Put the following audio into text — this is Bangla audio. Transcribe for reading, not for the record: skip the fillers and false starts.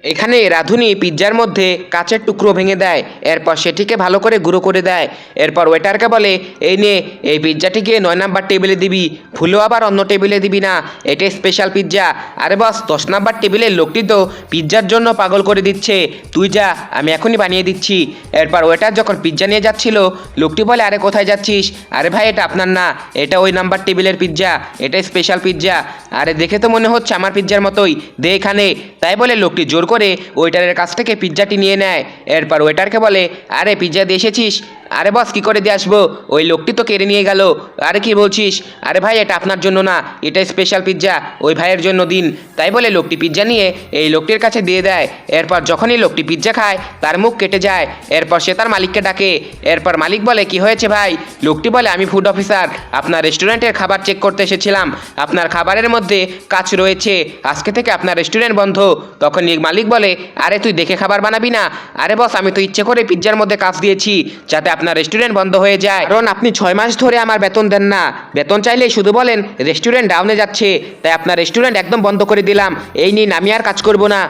এখানে রাঁধুনি পিৎজার মধ্যে কাঁচের টুকরো ভেঙে দেয়, এরপর সেটিকে ভালো করে গুঁড়ো করে দেয়। এরপর ওয়েটারকে বলে, এই নে, এই পিৎজাটিকে 9 নাম্বার টেবিলে দিবি, ভুলেও আবার অন্য টেবিলে দিবি না, এটাই স্পেশাল পিৎজা। আরে বস, 10 নাম্বার টেবিলের লোকটি তো পিৎজার জন্য পাগল করে দিচ্ছে, তুই যা, আমি এখনই বানিয়ে দিচ্ছি। এরপর ওয়েটার যখন পিৎজা নিয়ে যাচ্ছিল, লোকটি বলে, আরে কোথায় যাচ্ছিস? আরে ভাই, এটা আপনার না, এটা ওই নাম্বার টেবিলের পিৎজা, এটাই স্পেশাল পিৎজা। আরে দেখে তো মনে হচ্ছে আমার পিৎজার মতোই, দে এখানে। তাই বলে লোকটি জোর করে ওয়েটারের কাছ থেকে পিৎজাটি নিয়ে নেয়। এরপর ওয়েটারকে বলে, আরে পিৎজা দিয়ে এসেছিস? আরে বস, কী করে দিয়ে আসবো, ওই লোকটি তো কেড়ে নিয়ে গেল। আরে কি বলছিস? আরে ভাই, এটা আপনার জন্য না, এটা স্পেশাল পিৎজা, ওই ভাইয়ের জন্য দিন। তাই বলে লোকটি পিৎজা নিয়ে এই লোকটির কাছে দিয়ে দেয়। এরপর যখনই লোকটি পিৎজা খায়, তার মুখ কেটে যায়। এরপর সে তার মালিককে ডাকে। এরপর মালিক বলে, কি হয়েছে ভাই? লোকটি বলে, আমি ফুড অফিসার, আপনার রেস্টুরেন্টের খাবার চেক করতে এসেছিলাম, আপনার খাবারের মধ্যে কাঁচ রয়েছে, আজকে থেকে আপনার রেস্টুরেন্ট বন্ধ। তখন মালিক বলে, আরে তুই দেখে খাবার বানাবি না? আরে বস, আমি তো ইচ্ছে করে পিৎজার মধ্যে কাঁচ দিয়েছি যাতে আপনার রেস্টুরেন্ট বন্ধ হয়ে যায়, কারণ আপনি 6 মাস ধরে আমার বেতন দেন না, বেতন চাইলেই শুধু বলেন রেস্টুরেন্ট ডাউনে যাচ্ছে, তাই আপনার রেস্টুরেন্ট একদম বন্ধ করে দিলাম, এই নিন, আমি আর কাজ করব না।